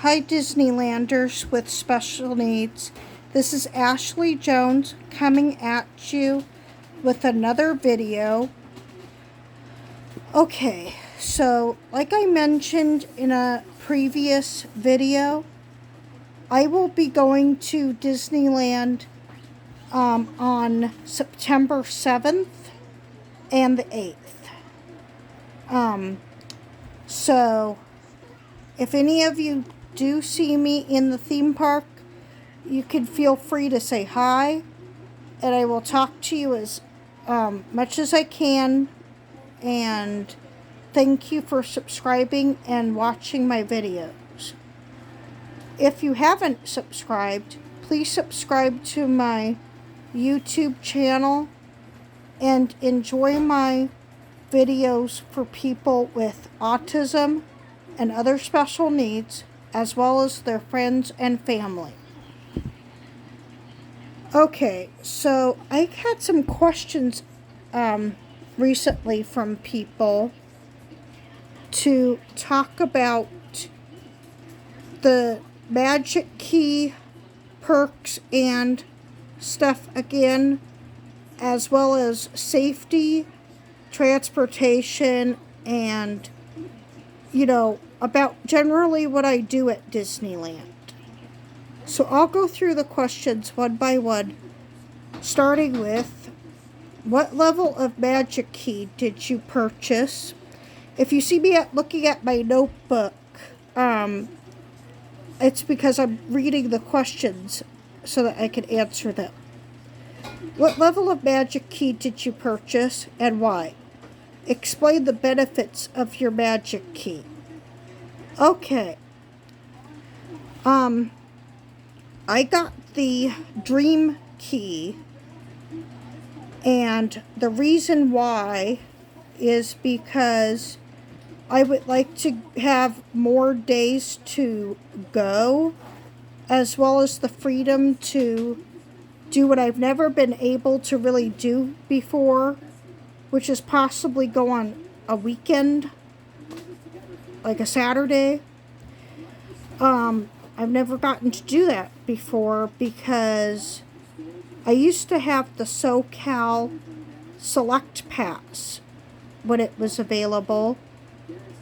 Hi Disneylanders with special needs. This is Ashley Jones coming at you with another video. Okay, so like I mentioned in a previous video, I will be going to Disneyland on September 7th and the 8th. So if any of you do see me in the theme park, you can feel free to say hi, and I will talk to you as much as I can, and thank you for subscribing and watching my videos. If you haven't subscribed, please subscribe to my YouTube channel and enjoy my videos for people with autism and other special needs, as well as their friends and family. Okay, so I had some questions recently from people to talk about the Magic Key perks and stuff again, as well as safety, transportation, and about generally what I do at Disneyland. So I'll go through the questions one by one, starting with, what level of Magic Key did you purchase? If you see me looking at my notebook, it's because I'm reading the questions so that I can answer them. What level of Magic Key did you purchase and why? Explain the benefits of your Magic Key. Okay. I got the Dream Key, and the reason why is because I would like to have more days to go, as well as the freedom to do what I've never been able to really do before, which is possibly go on a weekend, like a Saturday. I've never gotten to do that before because I used to have the SoCal Select Pass when it was available,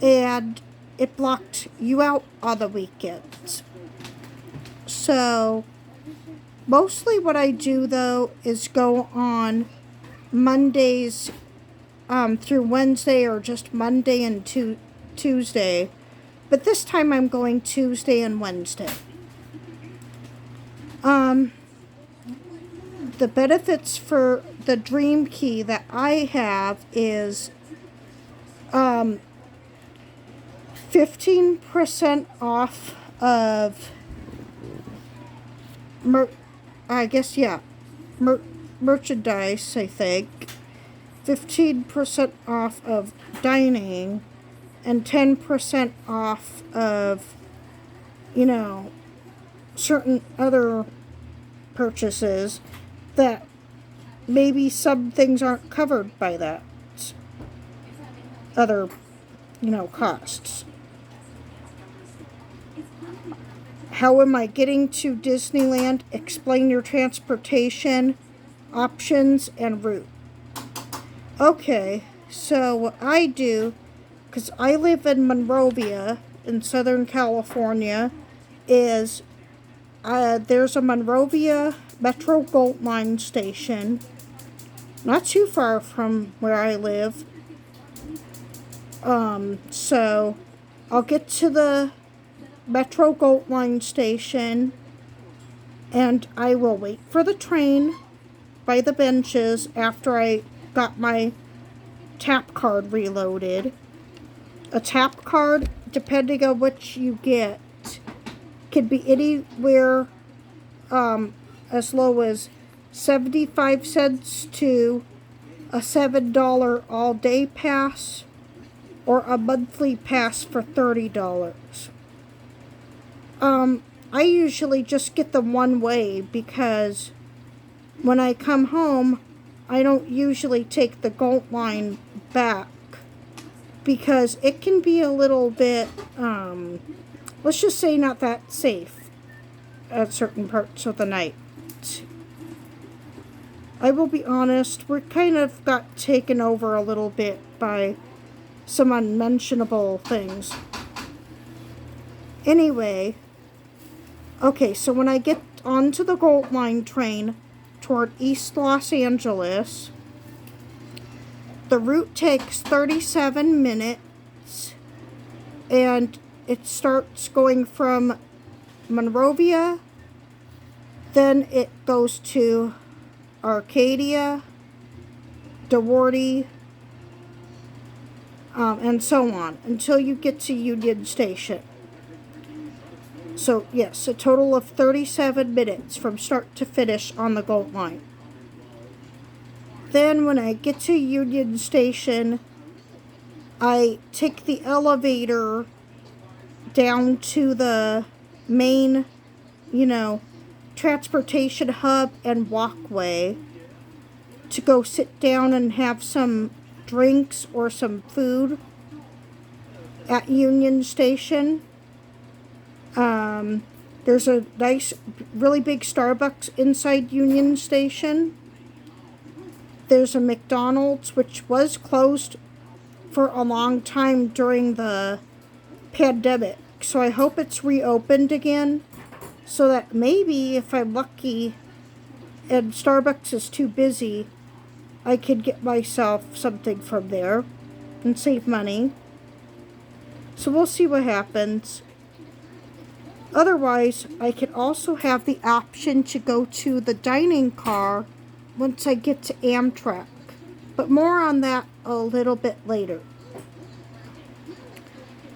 and it blocked you out on the weekends. So mostly what I do, though, is go on Mondays through Wednesday, or just Monday and Tuesday. But this time I'm going Tuesday and Wednesday. The benefits for the Dream Key that I have is 15% off of merchandise, I think. 15% off of dining, and 10% off of, certain other purchases that maybe some things aren't covered by that other, costs. How am I getting to Disneyland? Explain your transportation options and route. Okay, so what I do, because I live in Monrovia in Southern California, is there's a Monrovia Metro Gold Line station not too far from where I live. So I'll get to the Metro Gold Line station, and I will wait for the train by the benches after I got my tap card reloaded. A tap card, depending on what you get, can be anywhere as low as 75 cents to a $7 all-day pass, or a monthly pass for $30. I usually just get the one way because when I come home, I don't usually take the Gold Line back because it can be a little bit let's just say not that safe at certain parts of the night. I will be honest, we're kind of got taken over a little bit by some unmentionable things. Anyway, okay, so when I get onto the Gold Line train toward East Los Angeles, the route takes 37 minutes, and it starts going from Monrovia, then it goes to Arcadia, DeWarty, and so on, until you get to Union Station. So, yes, a total of 37 minutes from start to finish on the Gold Line. Then, when I get to Union Station, I take the elevator down to the main, transportation hub and walkway to go sit down and have some drinks or some food at Union Station. There's a nice, really big Starbucks inside Union Station. There's a McDonald's, which was closed for a long time during the pandemic. So I hope it's reopened again, so that maybe if I'm lucky and Starbucks is too busy, I could get myself something from there and save money. So we'll see what happens. Otherwise, I could also have the option to go to the dining car once I get to Amtrak. But more on that a little bit later.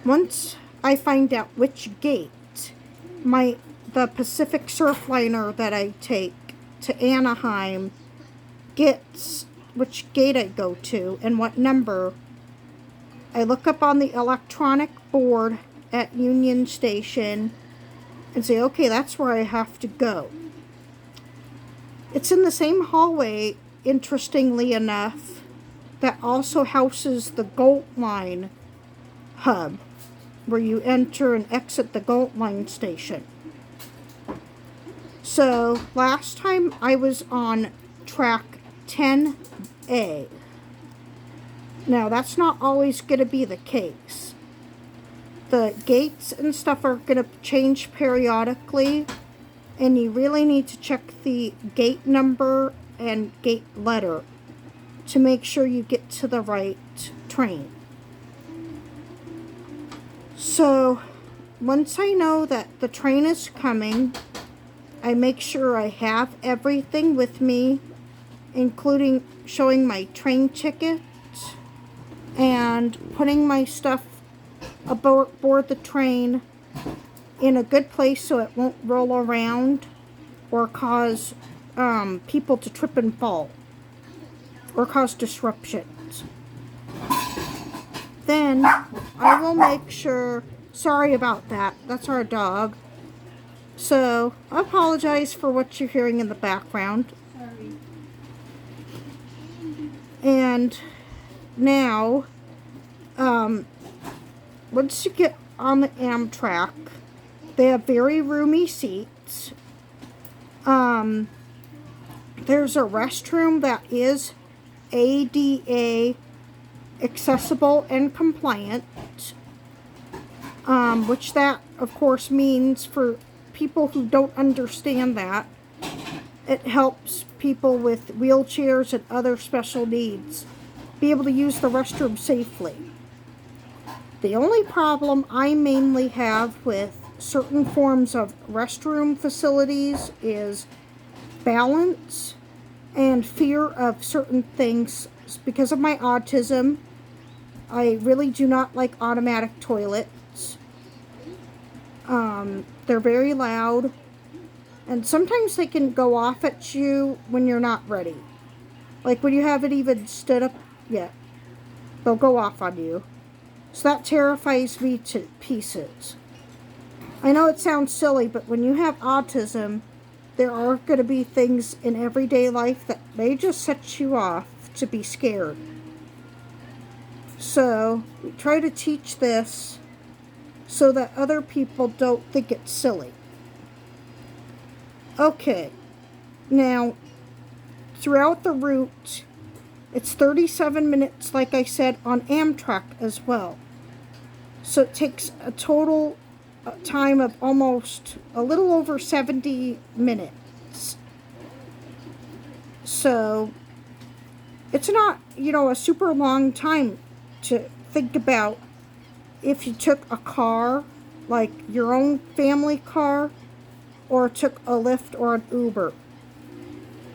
Once I find out which gate the Pacific Surfliner that I take to Anaheim gets, which gate I go to and what number, I look up on the electronic board at Union Station and say, okay, that's where I have to go. It's in the same hallway, interestingly enough, that also houses the Gold Line hub, where you enter and exit the Gold Line station. So, last time I was on track 10A. Now, that's not always going to be the case. The gates and stuff are going to change periodically, and you really need to check the gate number and gate letter to make sure you get to the right train. So, once I know that the train is coming, I make sure I have everything with me, including showing my train ticket and putting my stuff aboard the train in a good place so it won't roll around or cause people to trip and fall or cause disruptions. Then I will make sure, sorry about that, that's our dog. So I apologize for what you're hearing in the background. Sorry. And now, once you get on the Amtrak, they have very roomy seats. There's a restroom that is ADA accessible and compliant, which that, of course, means for people who don't understand that, it helps people with wheelchairs and other special needs be able to use the restroom safely. The only problem I mainly have with certain forms of restroom facilities is balance and fear of certain things. Because of my autism, I really do not like automatic toilets. They're very loud, and sometimes they can go off at you when you're not ready. Like when you haven't even stood up yet, they'll go off on you. So that terrifies me to pieces. I know it sounds silly, but when you have autism, there are going to be things in everyday life that may just set you off to be scared. So we try to teach this so that other people don't think it's silly. Okay, now throughout the route, it's 37 minutes, like I said, on Amtrak as well. So it takes a total time of almost a little over 70 minutes. So it's not, a super long time to think about if you took a car, like your own family car, or took a Lyft or an Uber.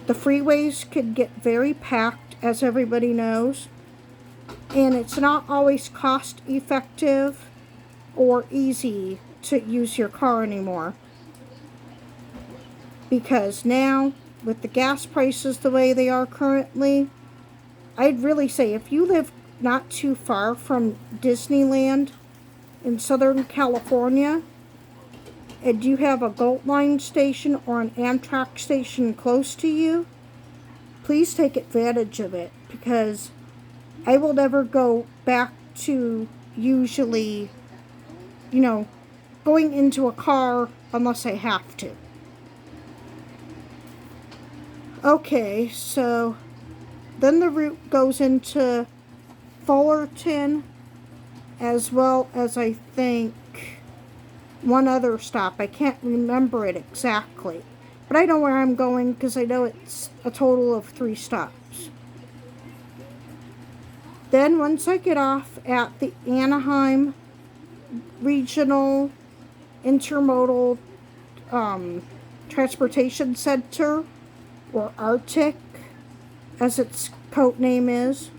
The freeways could get very packed, as everybody knows, and it's not always cost effective or easy to use your car anymore. Because now, with the gas prices the way they are currently, I'd really say if you live not too far from Disneyland in Southern California, and you have a Gold Line station or an Amtrak station close to you, please take advantage of it, because I will never go back to usually, going into a car unless I have to. Okay, so then the route goes into Fullerton, as well as, I think, one other stop. I can't remember it exactly, but I know where I'm going because I know it's a total of 3 stops. Then once I get off at the Anaheim Regional Intermodal Transportation Center, or Arctic as its code name is,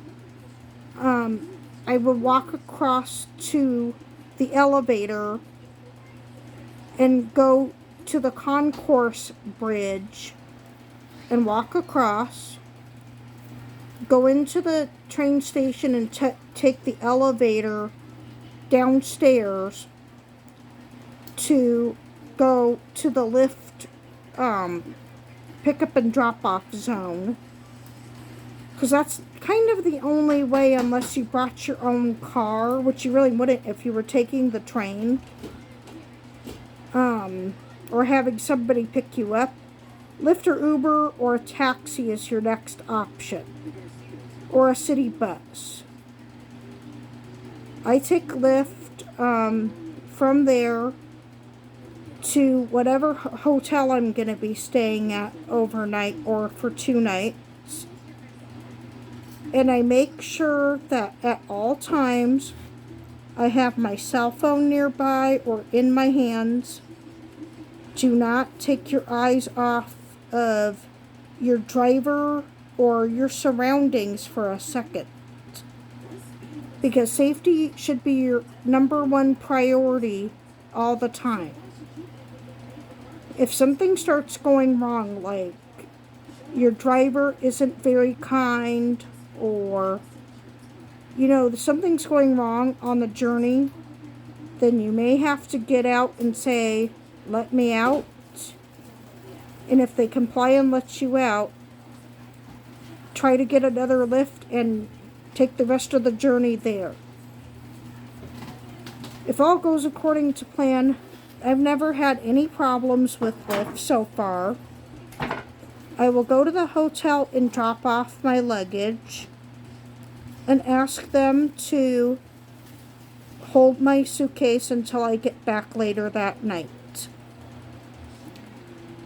I would walk across to the elevator and go to the Concourse Bridge and walk across, go into the train station and take the elevator downstairs to go to the Lyft pick up and drop off zone, because that's kind of the only way, unless you brought your own car, which you really wouldn't if you were taking the train, or having somebody pick you up. Lyft or Uber or a taxi is your next option, or a city bus. I take Lyft from there to whatever hotel I'm going to be staying at overnight or for 2 nights. And I make sure that at all times I have my cell phone nearby or in my hands. Do not take your eyes off of your driver or your surroundings for a second, because safety should be your number 1 priority all the time. If something starts going wrong, like your driver isn't very kind, or something's going wrong on the journey, then you may have to get out and say, "Let me out." And if they comply and let you out, try to get another lift and take the rest of the journey there. If all goes according to plan, I've never had any problems with Lyft so far. I will go to the hotel and drop off my luggage and ask them to hold my suitcase until I get back later that night.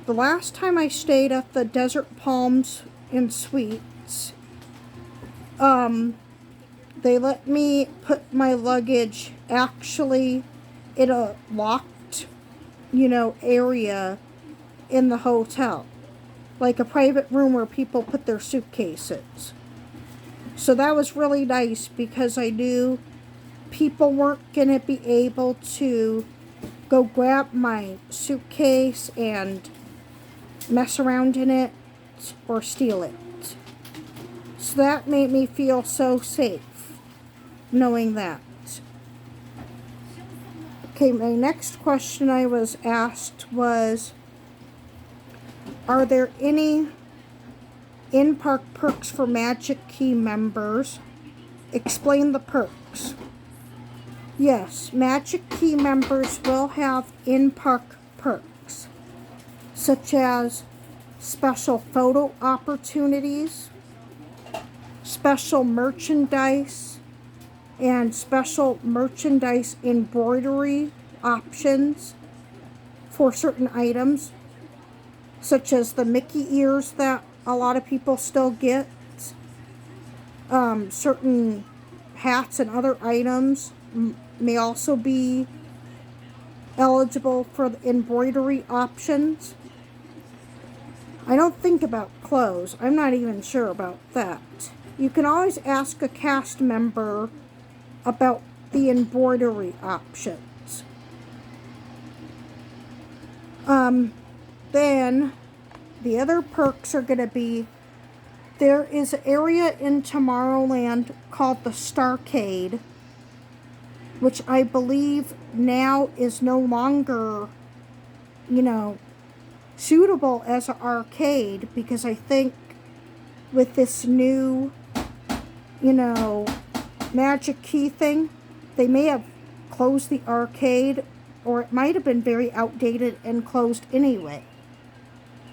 The last time I stayed at the Desert Palms and Suites, they let me put my luggage actually in a locked, area in the hotel, like a private room where people put their suitcases. So that was really nice, because I knew people weren't going to be able to go grab my suitcase and mess around in it or steal it. So that made me feel so safe, knowing that. Okay, my next question I was asked was, are there any in-park perks for Magic Key members? Explain the perks. Yes, Magic Key members will have in-park perks, such as special photo opportunities, special merchandise, and special merchandise embroidery options for certain items, such as the Mickey ears that a lot of people still get, certain hats and other items may also be eligible for the embroidery options. I don't think about clothes. I'm not even sure about that. You can always ask a cast member about the embroidery options. Then the other perks are going to be, there is an area in Tomorrowland called the Starcade, which I believe now is no longer, suitable as an arcade, because I think with this new, Magic Key thing, they may have closed the arcade, or it might have been very outdated and closed anyway.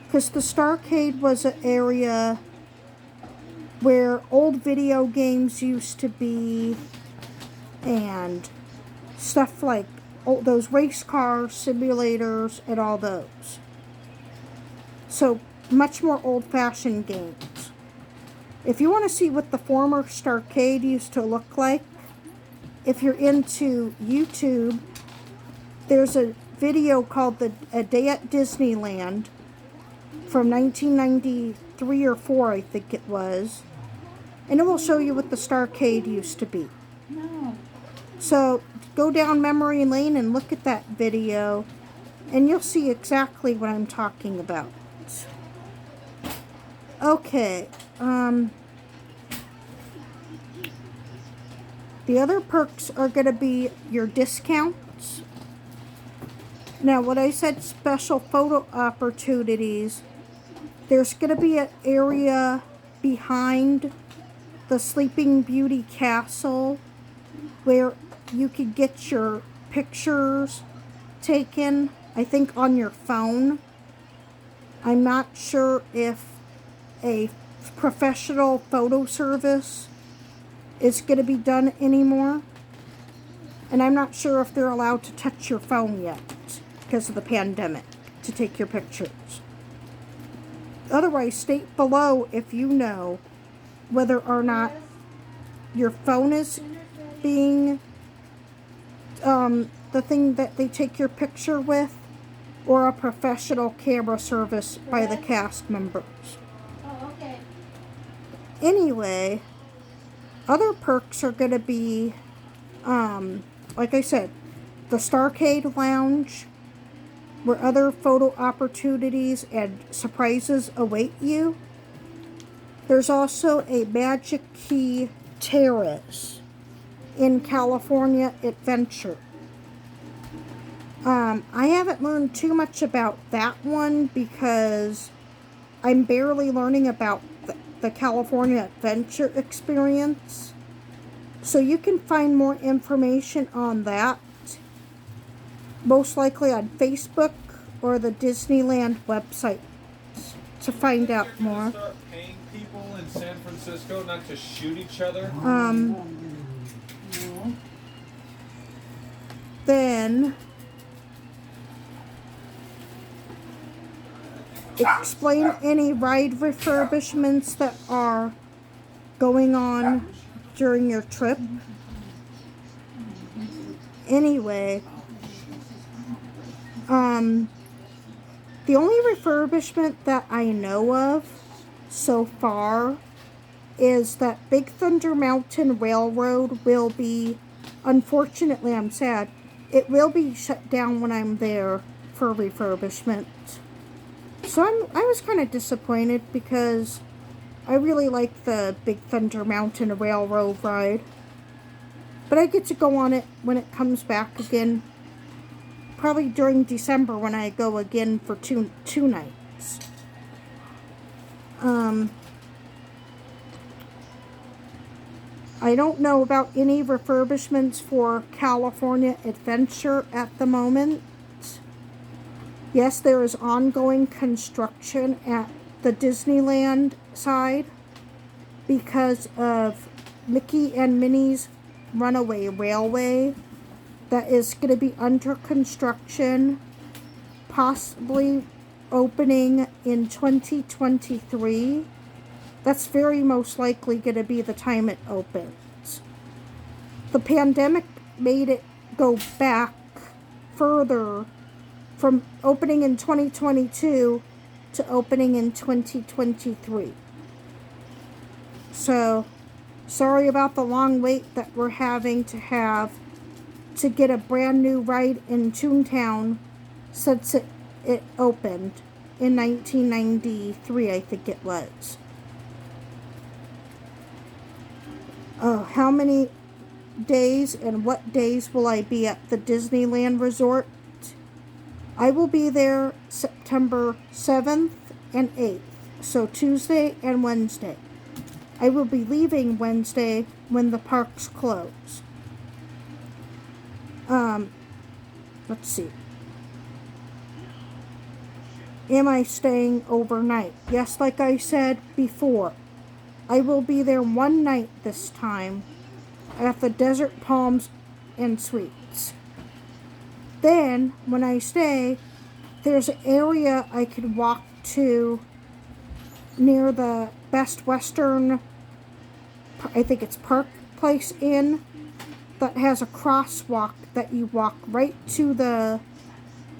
Because the Starcade was an area where old video games used to be, and stuff like those race car simulators and all those. So much more old-fashioned games. If you want to see what the former Starcade used to look like, if you're into YouTube, there's a video called A Day at Disneyland from 1993 or 4, I think it was. And it will show you what the Starcade used to be. No. So go down memory lane and look at that video, and you'll see exactly what I'm talking about. Okay, the other perks are going to be your discounts. Now, what I said, special photo opportunities, there's going to be an area behind the Sleeping Beauty Castle where you could get your pictures taken, I think on your phone. I'm not sure if a professional photo service is going to be done anymore. And I'm not sure if they're allowed to touch your phone yet because of the pandemic to take your pictures. Otherwise, state below if you know whether or not your phone is being the thing that they take your picture with, or a professional camera service by the cast members. Oh, okay. Anyway, other perks are going to be, like I said, the Starcade Lounge, where other photo opportunities and surprises await you. There's also a Magic Key Terrace in California Adventure. I haven't learned too much about that one because I'm barely learning about the California Adventure experience. So you can find more information on that, most likely on Facebook or the Disneyland website, to find out more. Start paying people in San Francisco not to shoot each other. Then explain any ride refurbishments that are going on during your trip. Anyway, the only refurbishment that I know of so far is that Big Thunder Mountain Railroad will be, unfortunately, I'm sad, it will be shut down when I'm there for refurbishment. So I was kind of disappointed because I really like the Big Thunder Mountain Railroad ride. But I get to go on it when it comes back again. Probably during December when I go again for two nights. I don't know about any refurbishments for California Adventure at the moment. Yes, there is ongoing construction at the Disneyland side because of Mickey and Minnie's Runaway Railway that is going to be under construction, possibly opening in 2023. That's very most likely going to be the time it opens. The pandemic made it go back further from opening in 2022 to opening in 2023. So, sorry about the long wait that we're having to have to get a brand new ride in Toontown since it opened in 1993, I think it was. Oh, how many days and what days will I be at the Disneyland Resort? I will be there September 7th and 8th, so Tuesday and Wednesday. I will be leaving Wednesday when the parks close. Let's see. Am I staying overnight? Yes, like I said before, I will be there one night this time at the Desert Palms and Suites. Then, when I stay, there's an area I could walk to near the Best Western, I think it's Park Place Inn, that has a crosswalk that you walk right to the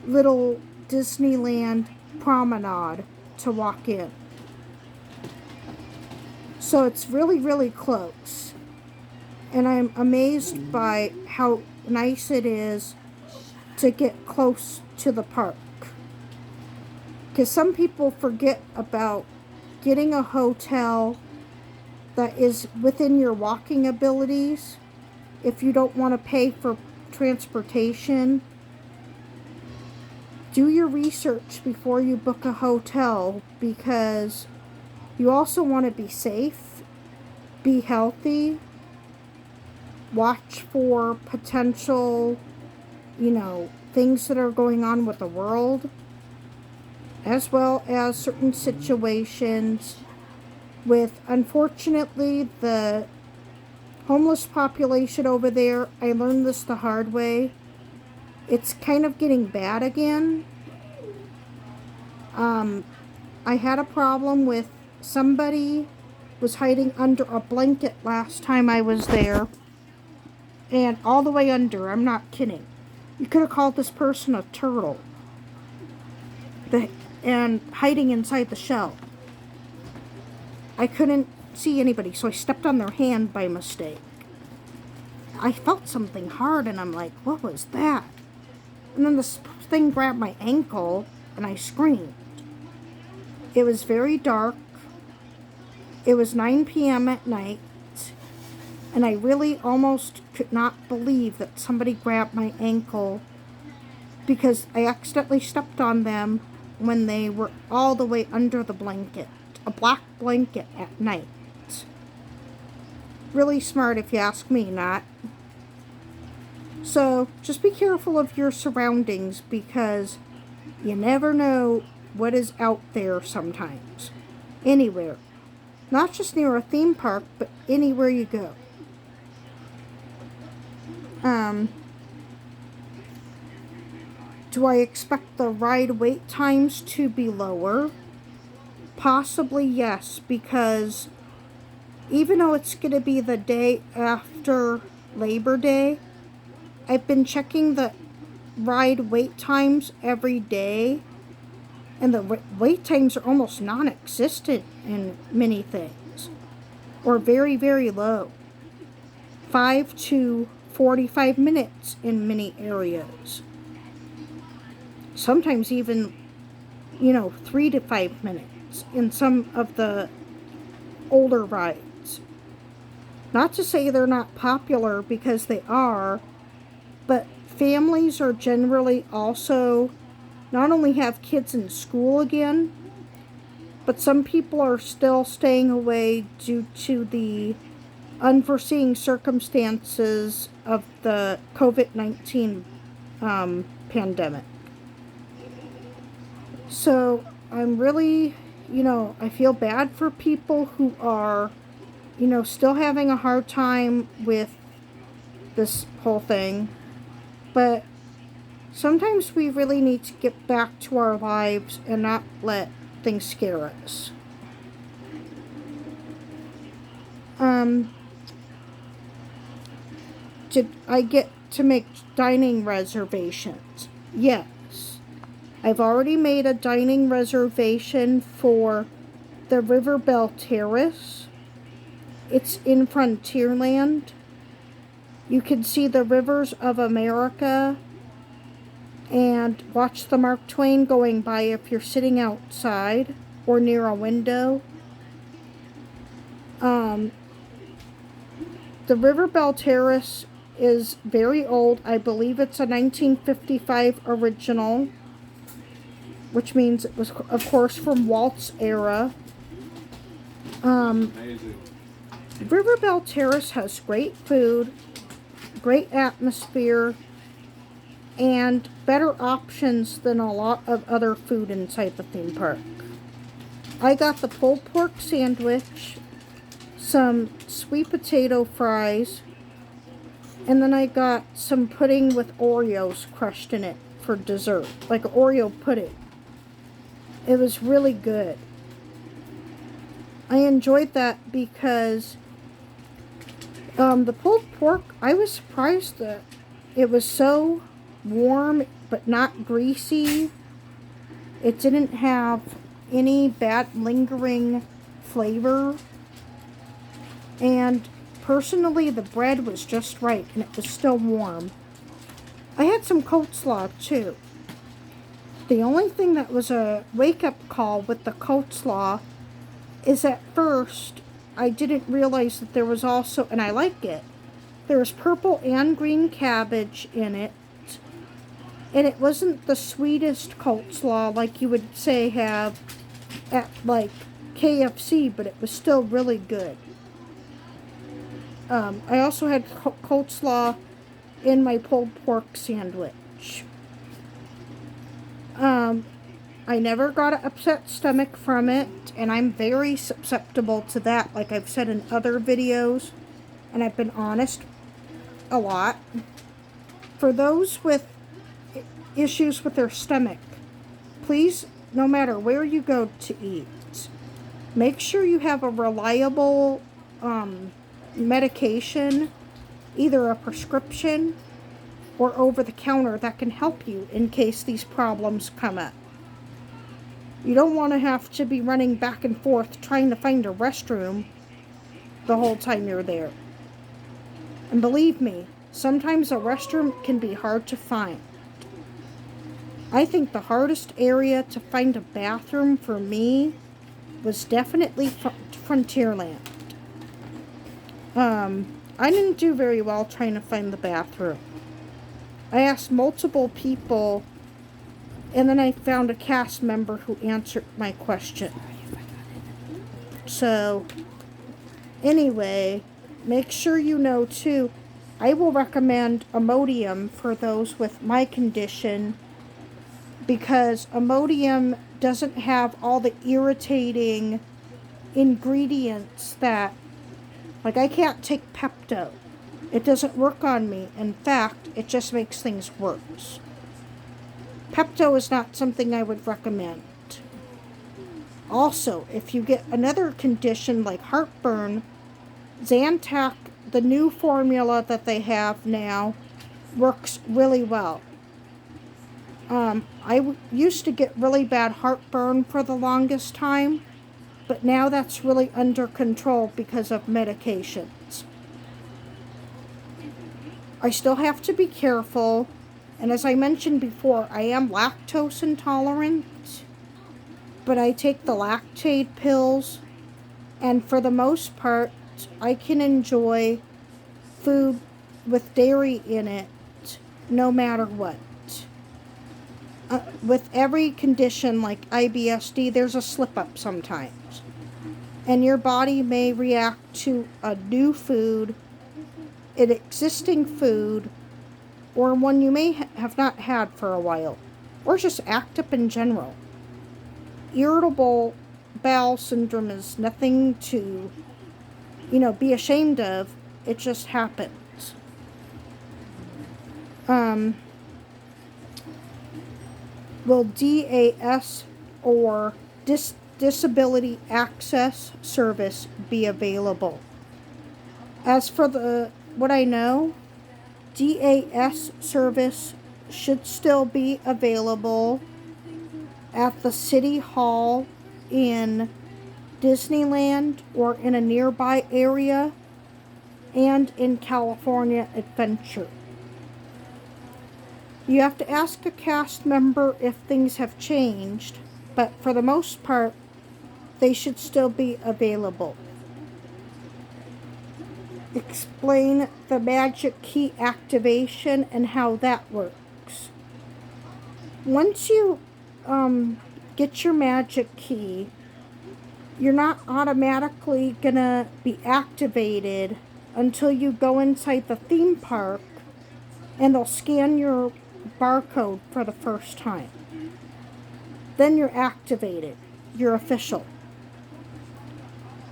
little Disneyland promenade to walk in. So it's really, really close. And I'm amazed by how nice it is to get close to the park. Because some people forget about getting a hotel that is within your walking abilities if you don't want to pay for transportation. Do your research before you book a hotel, because you also want to be safe, be healthy, watch for potential, things that are going on with the world, as well as certain situations with, unfortunately, the homeless population over there. I learned this the hard way. It's kind of getting bad again. I had a problem with somebody was hiding under a blanket last time I was there. And all the way under, I'm not kidding. You could have called this person a turtle. And hiding inside the shell. I couldn't see anybody, so I stepped on their hand by mistake. I felt something hard, and I'm like, what was that? And then this thing grabbed my ankle, and I screamed. It was very dark. It was 9 p.m. at night, and I really almost could not believe that somebody grabbed my ankle, because I accidentally stepped on them when they were all the way under the blanket. A black blanket at night. Really smart if you ask me, not. So, just be careful of your surroundings, because you never know what is out there sometimes. Anywhere. Not just near a theme park, but anywhere you go. Do I expect the ride wait times to be lower? Possibly yes, because even though it's going to be the day after Labor Day, I've been checking the ride wait times every day, and the wait times are almost non-existent in many things, or very, very low. 5 to 45 minutes in many areas. Sometimes even, 3 to 5 minutes in some of the older rides. Not to say they're not popular, because they are, but families are generally also not only have kids in school again, but some people are still staying away due to the unforeseen circumstances of the COVID-19 pandemic. So I'm really, I feel bad for people who are, still having a hard time with this whole thing. But sometimes we really need to get back to our lives and not let things scare us. Did I get to make dining reservations? Yes. I've already made a dining reservation for the River Belle Terrace. It's in Frontierland. You can see the rivers of America and watch the Mark Twain going by if you're sitting outside or near a window. The River Belle Terrace is very old. I believe it's a 1955 original, which means it was, of course, from Walt's era. Amazing. River Belle Terrace has great food, great atmosphere, and better options than a lot of other food inside the theme park. I got the pulled pork sandwich, some sweet potato fries, and then I got some pudding with Oreos crushed in it for dessert, like Oreo pudding. It was really good. I enjoyed that because the pulled pork, I was surprised that it was so warm but not greasy. It didn't have any bad lingering flavor. And personally, the bread was just right and it was still warm. I had some coleslaw too. The only thing that was a wake-up call with the coleslaw is at first I didn't realize that there was also, and I like it, there was purple and green cabbage in it. And it wasn't the sweetest coleslaw like you would say have at like KFC, but it was still really good. I also had coleslaw in my pulled pork sandwich. I never got an upset stomach from it, and I'm very susceptible to that, like I've said in other videos, and I've been honest a lot. For those with issues with their stomach, please, no matter where you go to eat, make sure you have a reliable medication, either a prescription or over the counter, that can help you in case these problems come up. You don't want to have to be running back and forth trying to find a restroom the whole time you're there. And believe me, sometimes a restroom can be hard to find. I think the hardest area to find a bathroom for me was definitely Frontierland. I didn't do very well trying to find the bathroom. I asked multiple people, and then I found a cast member who answered my question. So, anyway, make sure you know too, I will recommend Imodium for those with my condition, because Imodium doesn't have all the irritating ingredients that, like, I can't take Pepto. It doesn't work on me. In fact, it just makes things worse. Pepto is not something I would recommend. Also, if you get another condition like heartburn, Zantac, the new formula that they have now, works really well. I used to get really bad heartburn for the longest time, but now that's really under control because of medications. I still have to be careful, and as I mentioned before, I am lactose intolerant, but I take the lactate pills, and for the most part, I can enjoy food with dairy in it no matter what. With every condition like IBSD, there's a slip up sometimes. and your body may react to a new food, an existing food, or one you may have not had for a while, or just act up in general. Irritable bowel syndrome is nothing to, be ashamed of. It just happens. Will DAS or Disability Access Service be available? As for what I know, DAS service should still be available at the City Hall in Disneyland or in a nearby area, and in California Adventure. You have to ask a cast member if things have changed, but for the most part, they should still be available. Explain the magic key activation and how that works. Once you get your magic key, you're not automatically gonna be activated until you go inside the theme park and they'll scan your barcode for the first time. Then you're activated. You're official.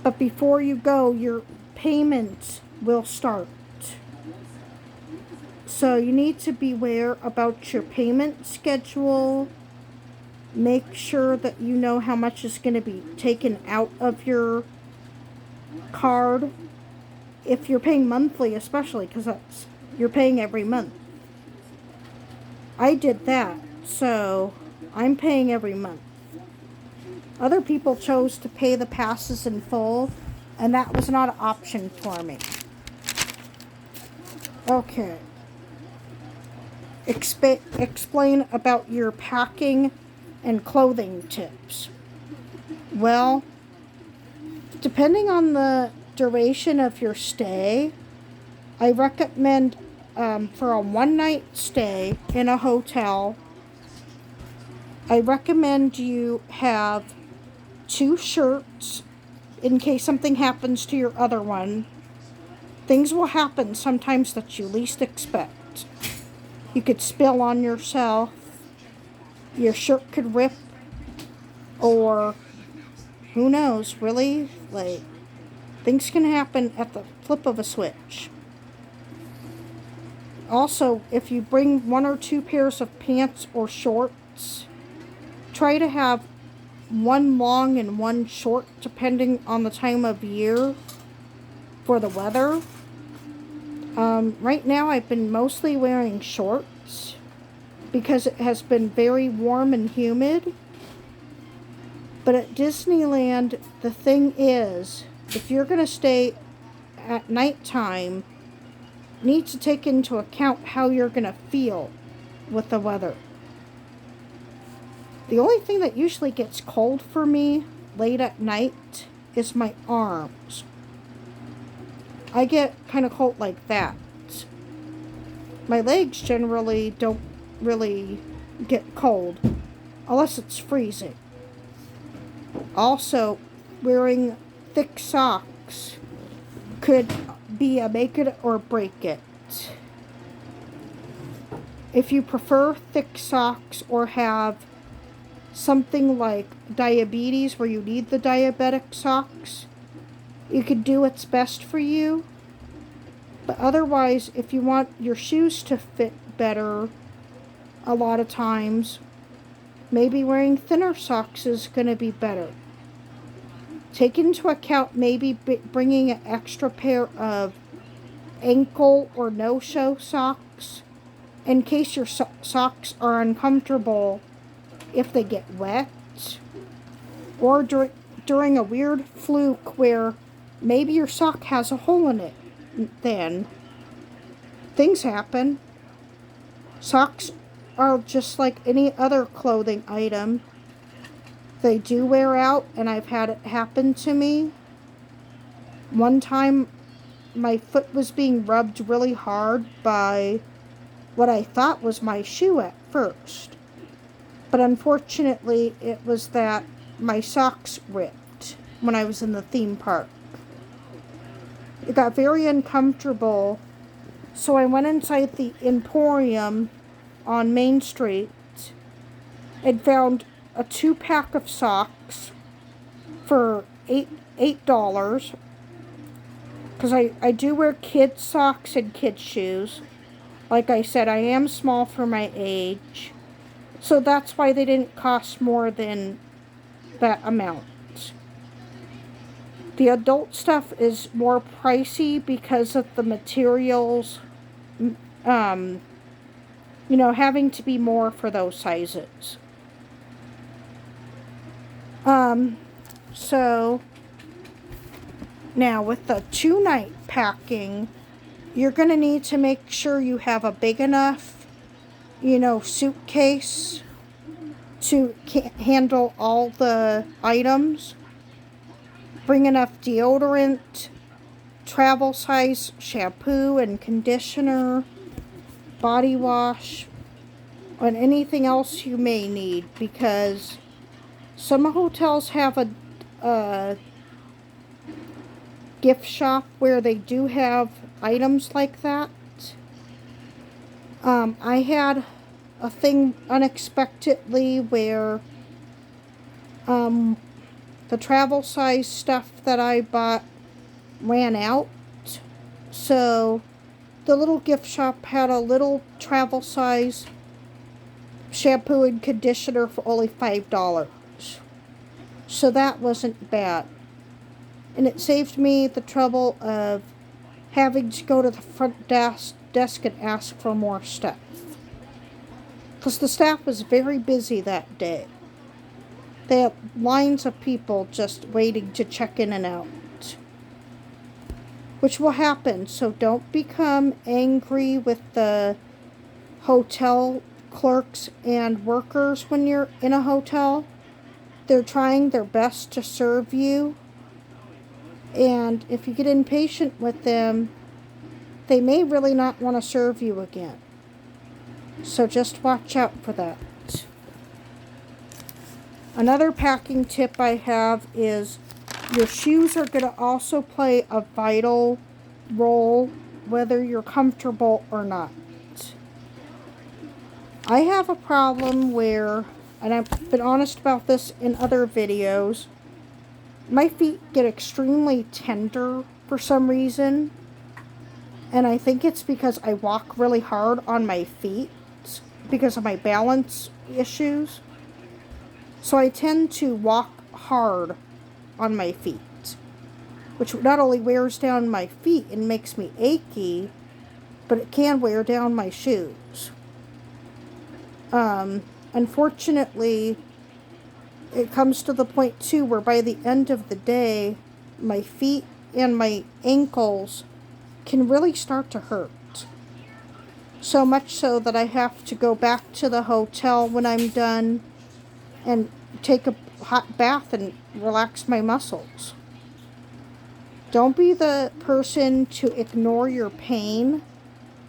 But before you go, your payments will start. So you need to beware about your payment schedule. Make sure that you know how much is going to be taken out of your card. If you're paying monthly, especially, because you're paying every month. I did that, so I'm paying every month. Other people chose to pay the passes in full, and that was not an option for me. Okay. Explain about your packing and clothing tips. Well, depending on the duration of your stay, I recommend for a one-night stay in a hotel, I recommend you have 2 shirts in case something happens to your other one. Things will happen sometimes that you least expect. You could spill on yourself, your shirt could rip, or who knows, really? Things can happen at the flip of a switch. Also, if you bring 1 or 2 pairs of pants or shorts, try to have 1 long and 1 short, depending on the time of year for the weather. Right now, I've been mostly wearing shorts because it has been very warm and humid. But at Disneyland, the thing is, if you're going to stay at nighttime, you need to take into account how you're going to feel with the weather. The only thing that usually gets cold for me late at night is my arms. I get kind of cold like that. My legs generally don't really get cold unless it's freezing. Also, wearing thick socks could be a make it or break it. If you prefer thick socks or have something like diabetes where you need the diabetic socks, you could do what's best for you. But otherwise, if you want your shoes to fit better, a lot of times, maybe wearing thinner socks is going to be better. Take into account maybe bringing an extra pair of ankle or no-show socks in case your socks are uncomfortable if they get wet, or during a weird fluke where maybe your sock has a hole in it. Then things happen. Socks are just like any other clothing item. They do wear out, and I've had it happen to me. One time, my foot was being rubbed really hard by what I thought was my shoe at first. But unfortunately, it was that my socks ripped. when I was in the theme park. It got very uncomfortable, so I went inside the Emporium on Main Street and found a 2-pack of socks for $8. Because I do wear kids' socks and kids' shoes. Like I said, I am small for my age. So that's why they didn't cost more than that amount. The adult stuff is more pricey because of the materials, having to be more for those sizes. So, now with the 2-night packing, you're going to need to make sure you have a big enough, suitcase to handle all the items. Bring enough deodorant, travel size shampoo and conditioner, body wash, and anything else you may need, because some hotels have a gift shop where they do have items like that. I had a thing unexpectedly where the travel size stuff that I bought ran out. So the little gift shop had a little travel size shampoo and conditioner for only $5. So that wasn't bad. And it saved me the trouble of having to go to the front desk and ask for more stuff. Because the staff was very busy that day. They had lines of people just waiting to check in and out. Which will happen, so don't become angry with the hotel clerks and workers when you're in a hotel. They're trying their best to serve you. And if you get impatient with them, they may really not want to serve you again. So just watch out for that. Another packing tip I have is your shoes are going to also play a vital role whether you're comfortable or not. I have a problem where, and I've been honest about this in other videos, my feet get extremely tender for some reason. And I think it's because I walk really hard on my feet because of my balance issues. So I tend to walk hard on my feet, which not only wears down my feet and makes me achy, but it can wear down my shoes. Unfortunately, it comes to the point too where by the end of the day, my feet and my ankles can really start to hurt. So much so that I have to go back to the hotel when I'm done and take a hot bath and relax my muscles. Don't be the person to ignore your pain.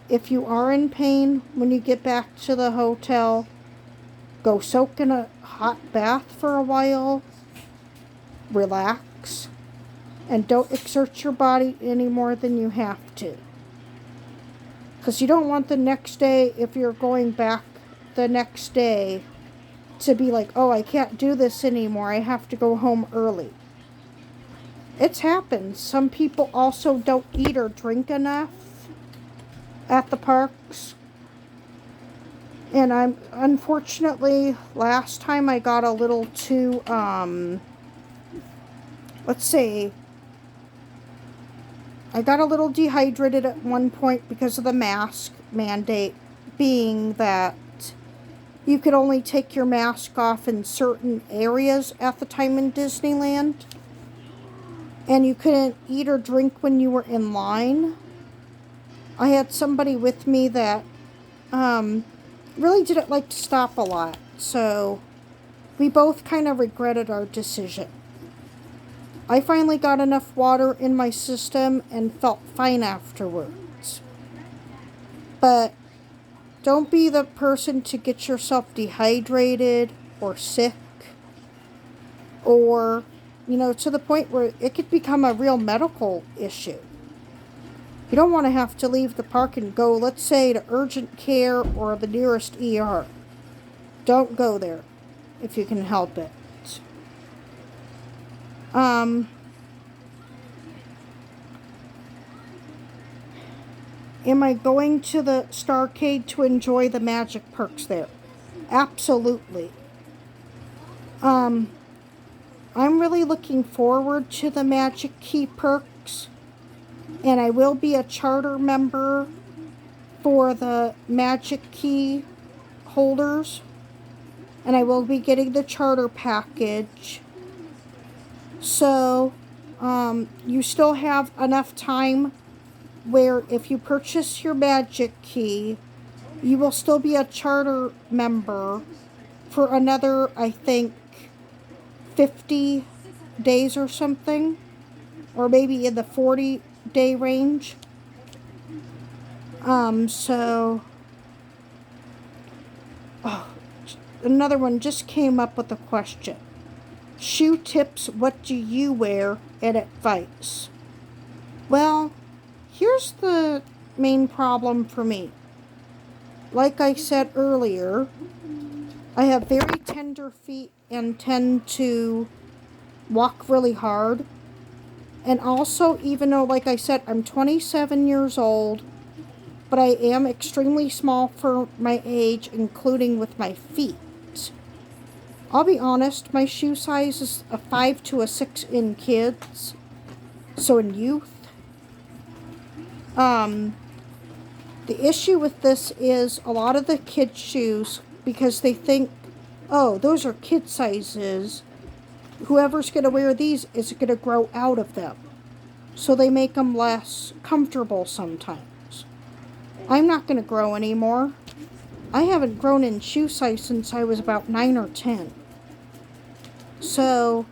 If you are in pain when you get back to the hotel, go soak in a hot bath for a while, relax, and don't exert your body any more than you have to. Because you don't want the next day, if you're going back the next day, to be like, oh, I can't do this anymore. I have to go home early. It's happened. Some people also don't eat or drink enough at the parks. And unfortunately, last time I got a little too, let's see. I got a little dehydrated at one point because of the mask mandate, being that you could only take your mask off in certain areas at the time in Disneyland. And you couldn't eat or drink when you were in line. I had somebody with me that really didn't like to stop a lot. So we both kind of regretted our decision. I finally got enough water in my system and felt fine afterwards. But don't be the person to get yourself dehydrated or sick or to the point where it could become a real medical issue. You don't want to have to leave the park and go, let's say, to urgent care or the nearest ER. Don't go there if you can help it. Am I going to the Starcade to enjoy the magic perks there? Absolutely. I'm really looking forward to the Magic Key perks, and I will be a charter member for the Magic Key holders, and I will be getting the charter package. So, you still have enough time where if you purchase your Magic Key, you will still be a charter member for another, I think, 50 days or something, or maybe in the 40-day range. Another one just came up with a question. Shoe tips, what do you wear, and advice? Well, here's the main problem for me. Like I said earlier, I have very tender feet and tend to walk really hard. And also, even though, like I said, I'm 27 years old, but I am extremely small for my age, including with my feet. I'll be honest, my shoe size is a 5 to a 6 in kids. So in youth. The issue with this is a lot of the kids' shoes, because they think, oh, those are kid sizes, whoever's going to wear these is going to grow out of them. So they make them less comfortable sometimes. I'm not going to grow anymore. I haven't grown in shoe size since I was about 9 or 10. So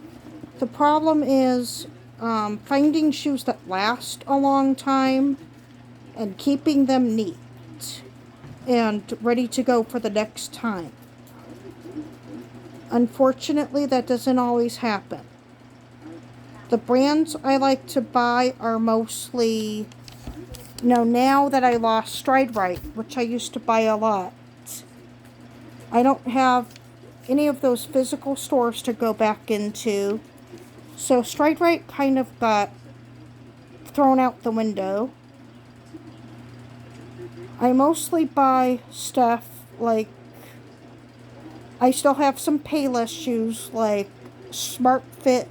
the problem is finding shoes that last a long time and keeping them neat and ready to go for the next time. Unfortunately, that doesn't always happen. The brands I like to buy are mostly, now that I lost Stride Right, which I used to buy a lot, I don't have any of those physical stores to go back into. So Stride Right kind of got thrown out the window. I mostly buy stuff like, I still have some Payless shoes like Smart Fit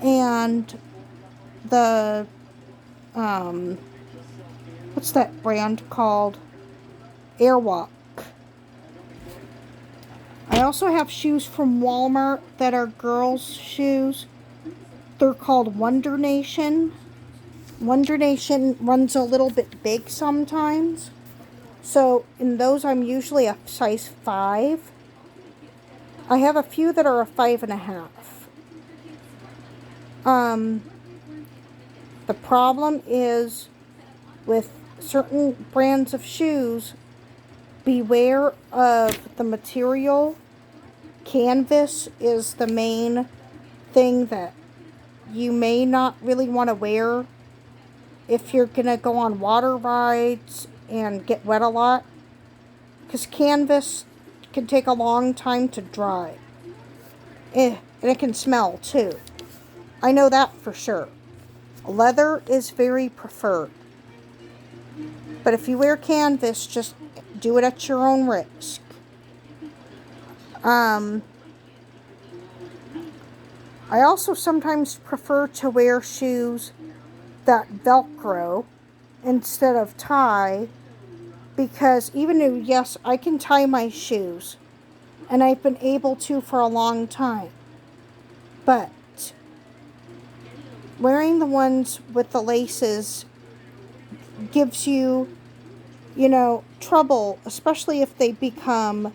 and the, what's that brand called? Airwalk. I also have shoes from Walmart that are girls' shoes. They're called Wonder Nation. Wonder Nation runs a little bit big sometimes. So in those, I'm usually a size 5. I have a few that are a 5.5. The problem is with certain brands of shoes, beware of the material. Canvas is the main thing that you may not really want to wear if you're going to go on water rides and get wet a lot, because canvas can take a long time to dry. And it can smell too. I know that for sure. Leather is very preferred. But if you wear canvas, just do it at your own risk. I also sometimes prefer to wear shoes that Velcro instead of tie, because even though, yes, I can tie my shoes, and I've been able to for a long time, but wearing the ones with the laces gives you, trouble, especially if they become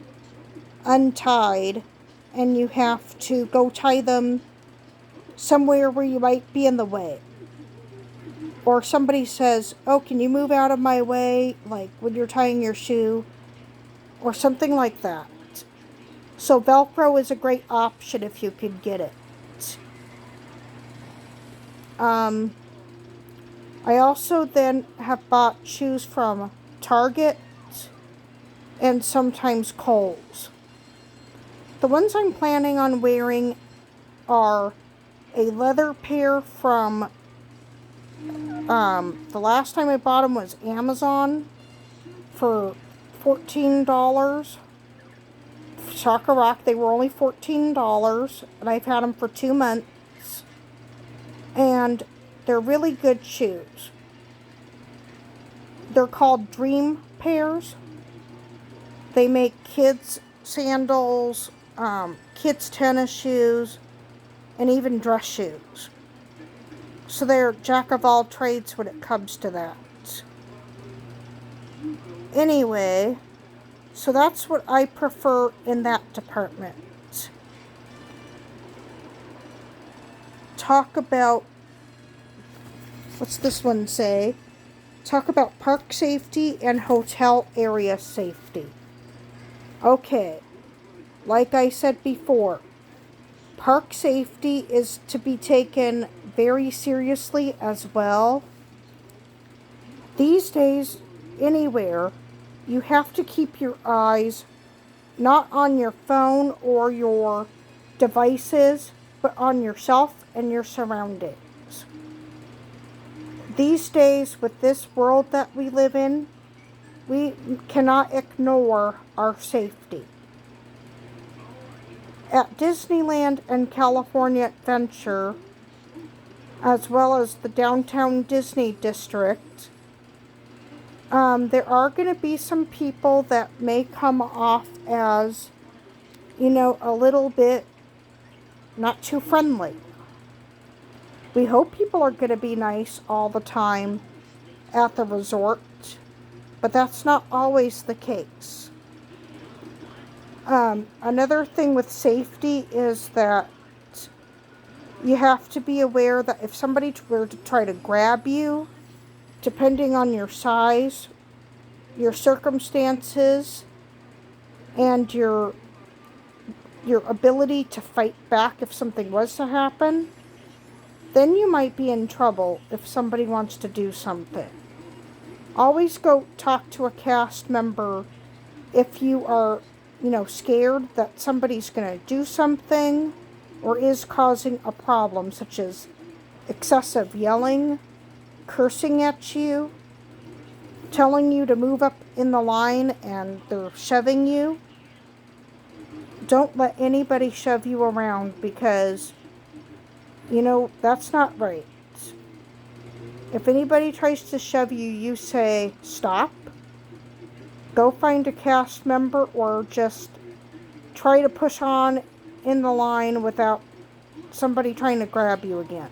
untied and you have to go tie them somewhere where you might be in the way. Or somebody says, oh, can you move out of my way? Like when you're tying your shoe or something like that. So Velcro is a great option if you can get it. I also then have bought shoes from Target and sometimes Kohl's. The ones I'm planning on wearing are a leather pair from, the last time I bought them was Amazon for $14. Shocker Rock, they were only $14, and I've had them for 2 months. And they're really good shoes. They're called Dream Pairs. They make kids' sandals, kids' tennis shoes, and even dress shoes. So they're jack of all trades when it comes to that. Anyway, so that's what I prefer in that department. Talk about, what's this one say? Talk about park safety and hotel area safety. Okay, like I said before, park safety is to be taken very seriously as well. These days, anywhere, you have to keep your eyes not on your phone or your devices, but on yourself and your surroundings. These days, with this world that we live in, we cannot ignore our safety. At Disneyland and California Adventure, as well as the downtown Disney district, there are going to be some people that may come off as, a little bit not too friendly. We hope people are going to be nice all the time at the resort, but that's not always the case. Another thing with safety is that you have to be aware that if somebody were to try to grab you, depending on your size, your circumstances, and your ability to fight back if something was to happen, then you might be in trouble if somebody wants to do something. Always go talk to a cast member if you are, scared that somebody's going to do something or is causing a problem, such as excessive yelling, cursing at you, telling you to move up in the line and they're shoving you. Don't let anybody shove you around because, that's not right. If anybody tries to shove you, you say, stop. Go find a cast member or just try to push on in the line without somebody trying to grab you again.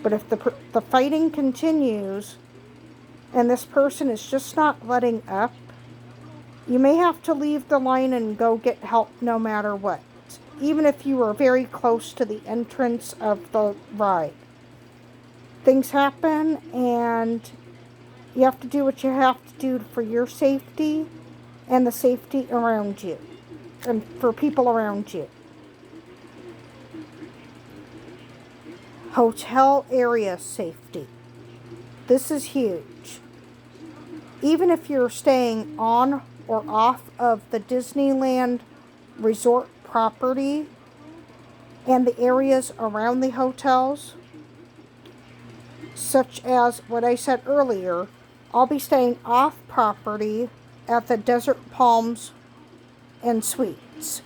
But if the fighting continues and this person is just not letting up, you may have to leave the line and go get help no matter what, even if you are very close to the entrance of the ride. Things happen and you have to do what you have to do for your safety and the safety around you and for people around you. Hotel area safety. This is huge. Even if you're staying on or off of the Disneyland resort property and the areas around the hotels, such as what I said earlier, I'll be staying off property at the Desert Palms and Suites.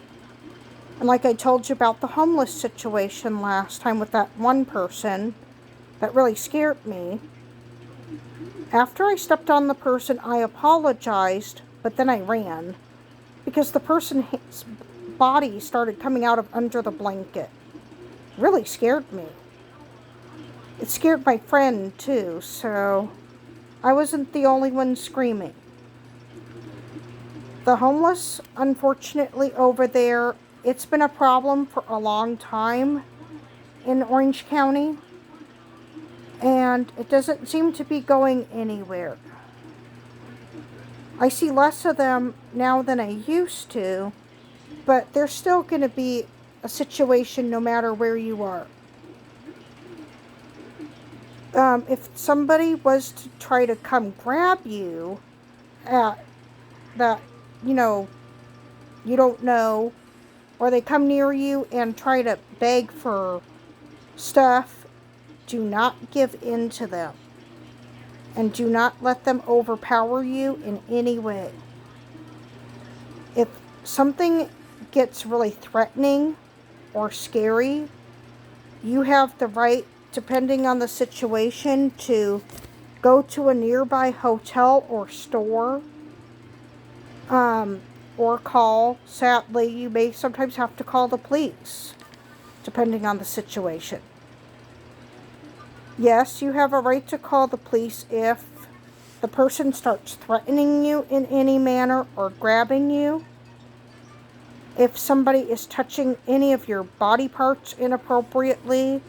And like I told you about the homeless situation last time with that one person that really scared me, after I stepped on the person, I apologized, but then I ran because the person's body started coming out of under the blanket. Really scared me. It scared my friend too, so I wasn't the only one screaming. The homeless, unfortunately, over there, it's been a problem for a long time in Orange County, and it doesn't seem to be going anywhere. I see less of them now than I used to, but there's still going to be a situation no matter where you are. If somebody was to try to come grab you at that, you know, you don't know, or they come near you and try to beg for stuff, do not give in to them. And do not let them overpower you in any way. If something gets really threatening or scary, you have the right, depending on the situation, to go to a nearby hotel or store, or call. Sadly, you may sometimes have to call the police, depending on the situation. Yes, you have a right to call the police if the person starts threatening you in any manner or grabbing you. If somebody is touching any of your body parts inappropriately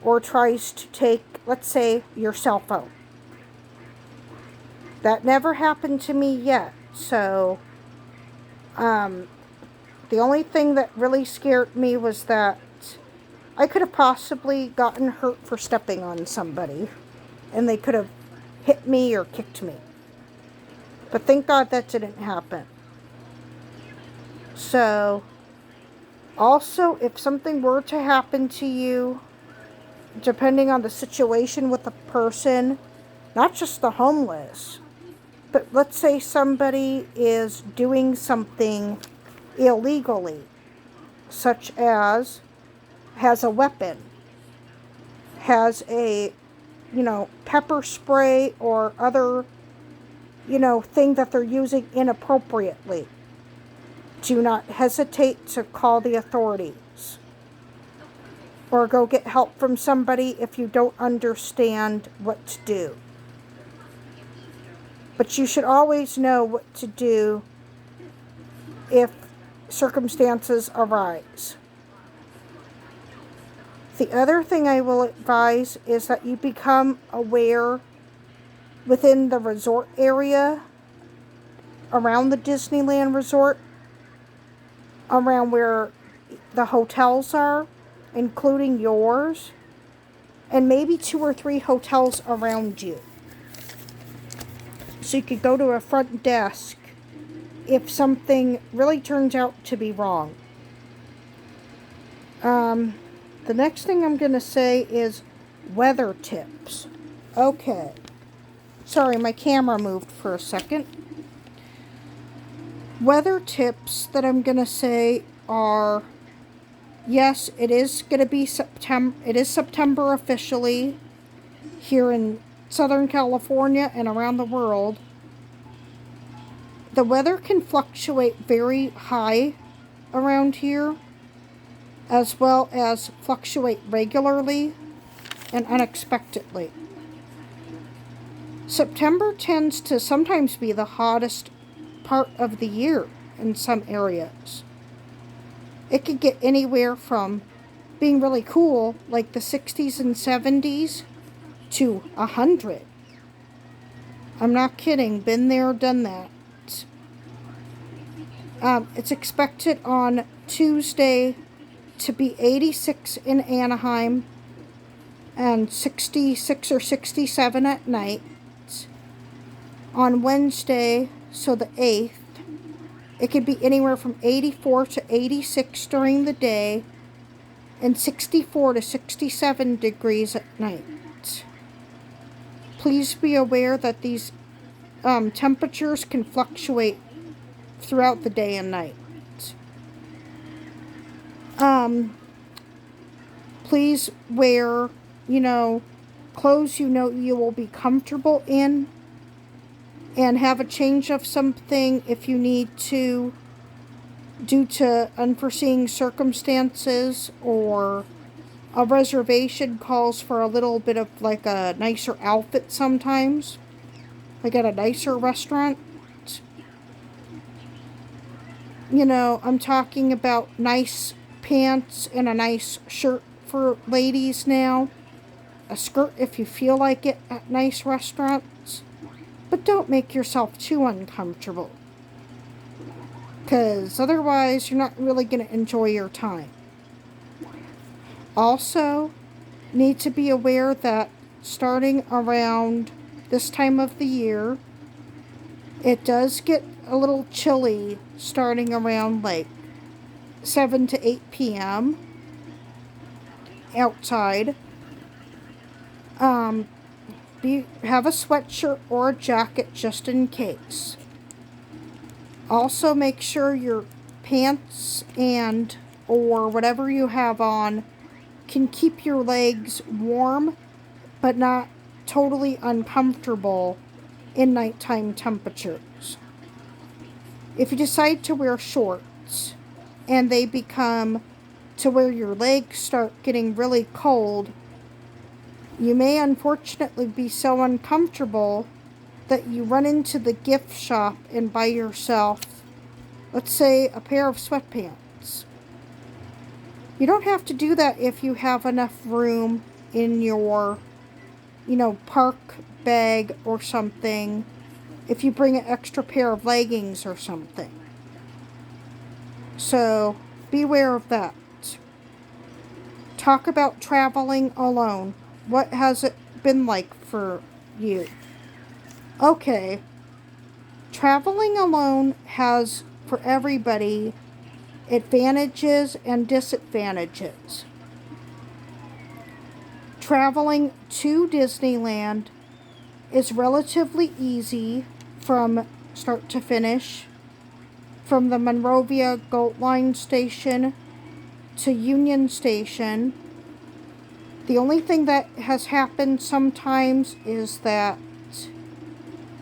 or tries to take, let's say, your cell phone. That never happened to me yet. So, the only thing that really scared me was that I could have possibly gotten hurt for stepping on somebody, and they could have hit me or kicked me. But thank God that didn't happen. So, also, if something were to happen to you, depending on the situation with the person, not just the homeless, but let's say somebody is doing something illegally, such as has a weapon, has a, pepper spray or other, thing that they're using inappropriately. Do not hesitate to call the authorities or go get help from somebody if you don't understand what to do. But you should always know what to do if circumstances arise. The other thing I will advise is that you become aware within the resort area, around the Disneyland resort, around where the hotels are, including yours, and maybe 2 or 3 hotels around you. So you could go to a front desk if something really turns out to be wrong. The next thing I'm going to say is weather tips. Okay. Sorry, my camera moved for a second. Weather tips that I'm going to say are, yes, it is going to be September. It is September officially here in Southern California and around the world. The weather can fluctuate very high around here, as well as fluctuate regularly and unexpectedly. September tends to sometimes be the hottest part of the year in some areas. It could get anywhere from being really cool, like the 60s and 70s, to 100. I'm not kidding. Been there, done that. It's expected on Tuesday to be 86 in Anaheim and 66 or 67 at night. On Wednesday, so the 8th, it could be anywhere from 84 to 86 during the day and 64 to 67 degrees at night. Please be aware that these temperatures can fluctuate throughout the day and night. Please wear, clothes you will be comfortable in, and have a change of something if you need to, due to unforeseen circumstances, or a reservation calls for a little bit of like a nicer outfit sometimes, like at a nicer restaurant. I'm talking about nice pants and a nice shirt for ladies now. A skirt if you feel like it at nice restaurants. But don't make yourself too uncomfortable, because otherwise you're not really going to enjoy your time. Also, need to be aware that starting around this time of the year. It does get a little chilly starting around like 7 to 8 p.m. outside. Have a sweatshirt or a jacket just in case. Also make sure your pants and or whatever you have on can keep your legs warm but not totally uncomfortable in nighttime temperatures. If you decide to wear shorts and they become to where your legs start getting really cold, you may unfortunately be so uncomfortable that you run into the gift shop and buy yourself, let's say, a pair of sweatpants. You don't have to do that if you have enough room in your, park bag or something. If you bring an extra pair of leggings or something. So, beware of that. Talk about traveling alone. What has it been like for you? Okay. Traveling alone has, for everybody, advantages and disadvantages. Traveling to Disneyland is relatively easy from start to finish. From the Monrovia Gold Line Station to Union Station. The only thing that has happened sometimes is that,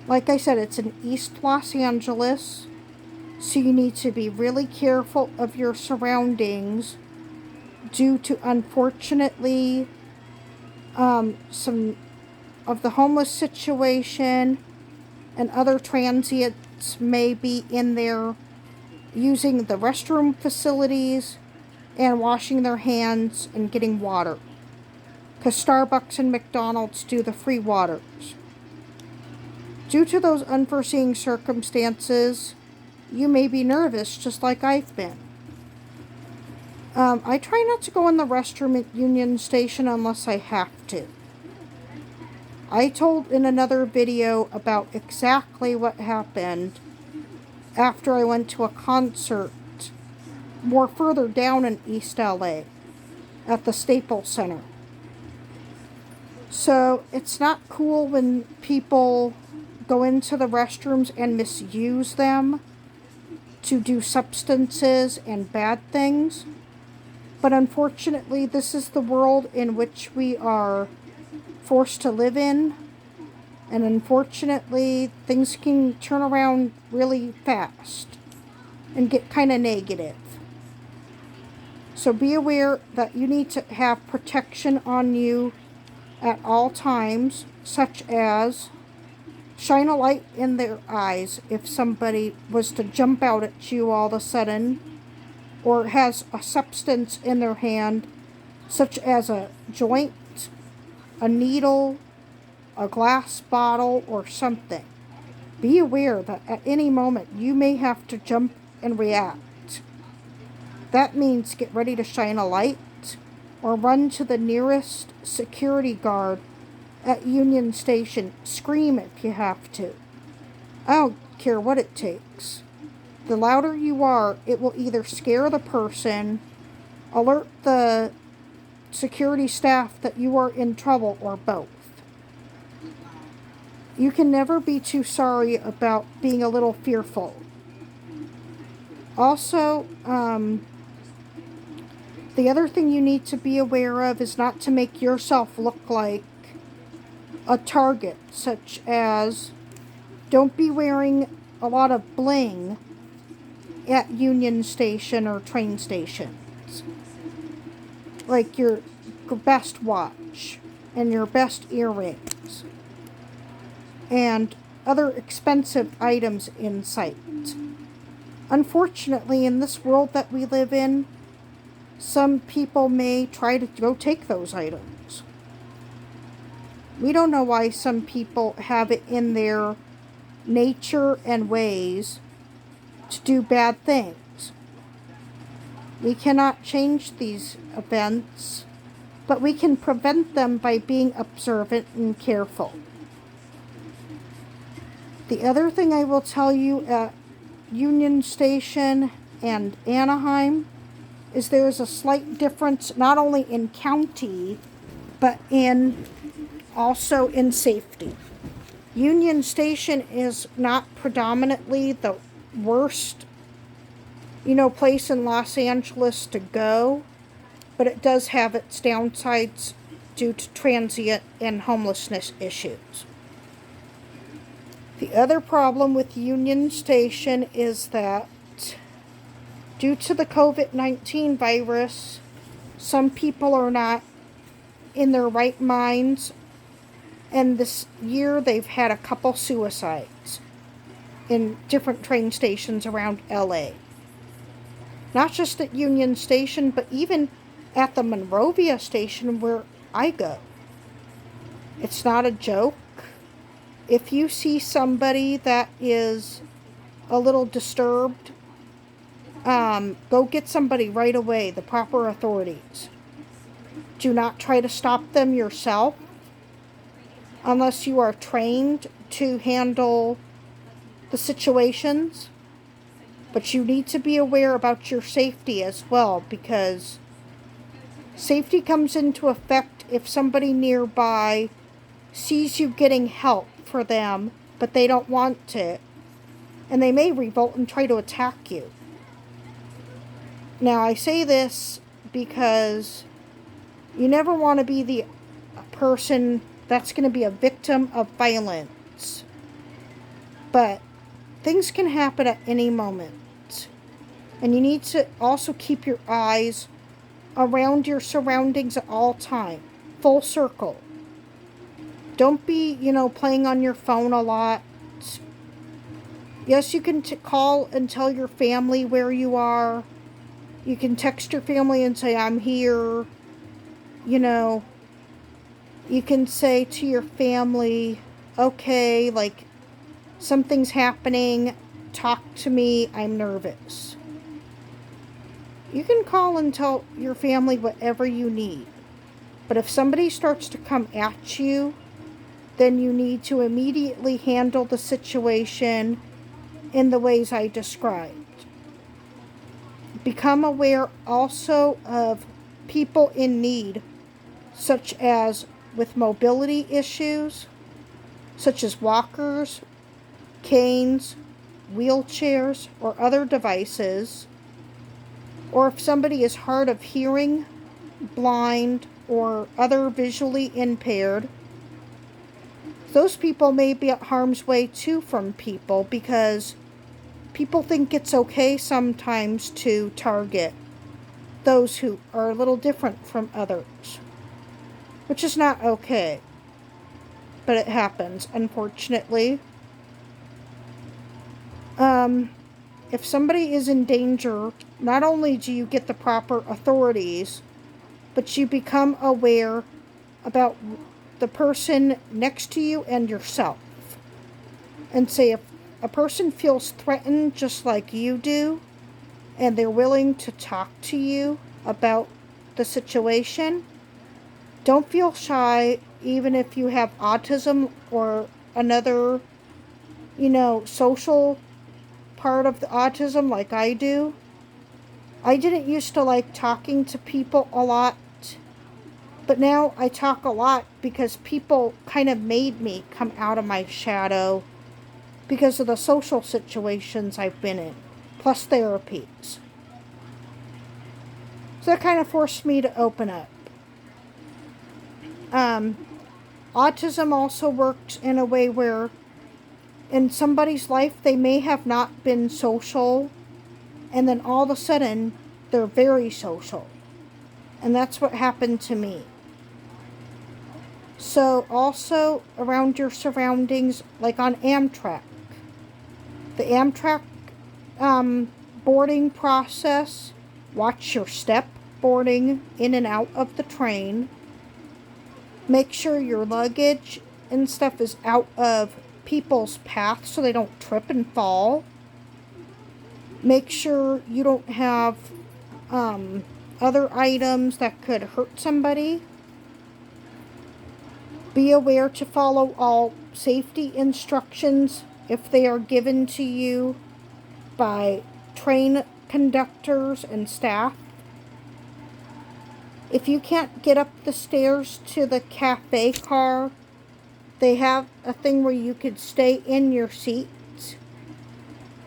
like I said, it's in East Los Angeles, so you need to be really careful of your surroundings due to, unfortunately, some of the homeless situation and other transients may be in there using the restroom facilities and washing their hands and getting water. Because Starbucks and McDonald's do the free waters. Due to those unforeseen circumstances, you may be nervous just like I've been. I try not to go in the restroom at Union Station unless I have to. I told in another video about exactly what happened after I went to a concert more further down in East LA at the Staples Center. So it's not cool when people go into the restrooms and misuse them to do substances and bad things. But unfortunately, this is the world in which we are forced to live in. And unfortunately, things can turn around really fast and get kind of negative. So be aware that you need to have protection on you at all times, such as shine a light in their eyes if somebody was to jump out at you all of a sudden, or has a substance in their hand, such as a joint, a needle, a glass bottle, or something. Be aware that at any moment you may have to jump and react. That means get ready to shine a light or run to the nearest security guard at Union Station. Scream if you have to. I don't care what it takes. The louder you are, it will either scare the person, alert the security staff that you are in trouble, or both. You can never be too sorry about being a little fearful. Also, the other thing you need to be aware of is not to make yourself look like a target, such as don't be wearing a lot of bling at Union Station or train stations. Like your best watch and your best earrings and other expensive items in sight. Unfortunately, in this world that we live in, some people may try to go take those items. We don't know why some people have it in their nature and ways to do bad things. We cannot change these events, but we can prevent them by being observant and careful. The other thing I will tell you at Union Station and Anaheim is there is a slight difference not only in county, but also in safety. Union Station is not predominantly the worst, place in Los Angeles to go, but it does have its downsides due to transient and homelessness issues. The other problem with Union Station is that due to the COVID-19 virus, some people are not in their right minds, and this year they've had a couple suicides in different train stations around LA. Not just at Union Station, but even at the Monrovia station where I go. It's not a joke. If you see somebody that is a little disturbed, go get somebody right away, the proper authorities. Do not try to stop them yourself unless you are trained to handle the situations. But you need to be aware about your safety as well, because safety comes into effect if somebody nearby sees you getting help for them, but they don't want to, and they may revolt and try to attack you. Now, I say this because you never want to be the person that's going to be a victim of violence. But things can happen at any moment. And you need to also keep your eyes around your surroundings at all time. Full circle. Don't be, playing on your phone a lot. Yes, you can call and tell your family where you are. You can text your family and say, I'm here. You can say to your family, okay, something's happening. Talk to me. I'm nervous. You can call and tell your family whatever you need. But if somebody starts to come at you, then you need to immediately handle the situation in the ways I described. Become aware also of people in need, such as with mobility issues, such as walkers, canes, wheelchairs, or other devices, or if somebody is hard of hearing, blind, or other visually impaired. Those people may be at harm's way too from people, because people think it's okay sometimes to target those who are a little different from others, which is not okay, but it happens, unfortunately. If somebody is in danger, not only do you get the proper authorities, but you become aware about the person next to you and yourself. And say if a person feels threatened just like you do, and they're willing to talk to you about the situation, don't feel shy, even if you have autism or another, social part of the autism like I do. I didn't used to like talking to people a lot, but now I talk a lot because people kind of made me come out of my shadow because of the social situations I've been in, plus therapies. So that kind of forced me to open up. Autism also works in a way where in somebody's life they may have not been social, and then all of a sudden they're very social. And that's what happened to me. So also around your surroundings, like on Amtrak. The Amtrak boarding process, watch your step boarding in and out of the train. Make sure your luggage and stuff is out of people's path so they don't trip and fall. Make sure you don't have other items that could hurt somebody. Be aware to follow all safety instructions if they are given to you by train conductors and staff. If you can't get up the stairs to the cafe car, they have a thing where you could stay in your seat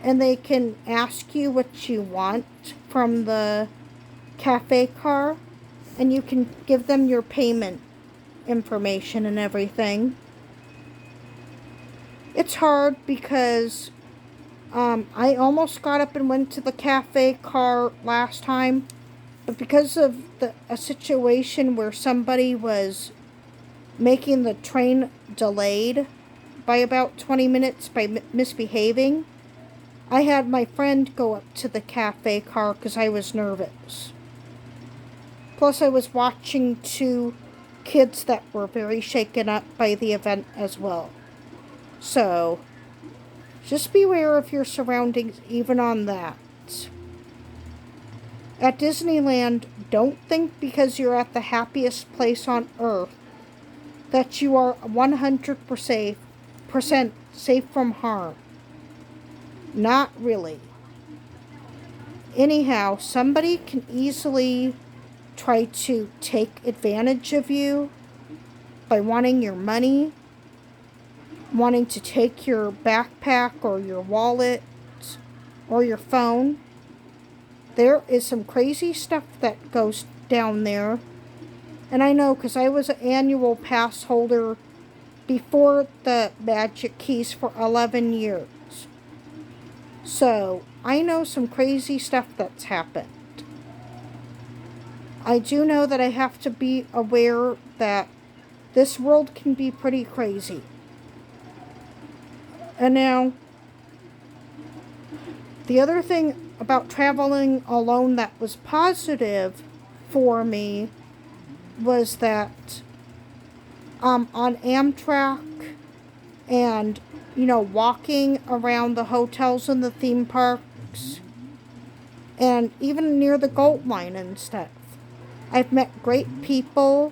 and they can ask you what you want from the cafe car, and you can give them your payment information and everything. It's hard because I almost got up and went to the cafe car last time, but because of a situation where somebody was making the train delayed by about 20 minutes by misbehaving, I had my friend go up to the cafe car because I was nervous. Plus, I was watching 2 kids that were very shaken up by the event as well. So, just beware of your surroundings even on that. At Disneyland, don't think because you're at the happiest place on earth that you are 100% safe from harm. Not really. Anyhow, somebody can easily try to take advantage of you by wanting your money, wanting to take your backpack or your wallet or your phone. There is some crazy stuff that goes down there. And I know because I was an annual pass holder before the Magic Keys for 11 years. So, I know some crazy stuff that's happened. I do know that I have to be aware that this world can be pretty crazy. And now, the other thing about traveling alone that was positive for me was that on Amtrak and, walking around the hotels and the theme parks and even near the Gold Line and stuff, I've met great people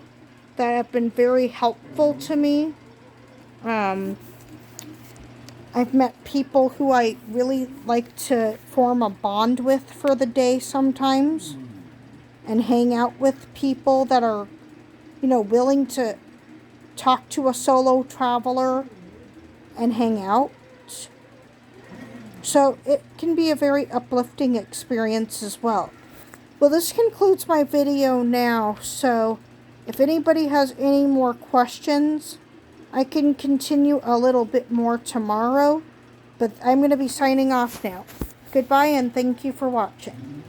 that have been very helpful to me. I've met people who I really like to form a bond with for the day sometimes, and hang out with people that are, willing to talk to a solo traveler and hang out. So it can be a very uplifting experience as well. Well, this concludes my video now, so if anybody has any more questions, I can continue a little bit more tomorrow, but I'm going to be signing off now. Goodbye, and thank you for watching.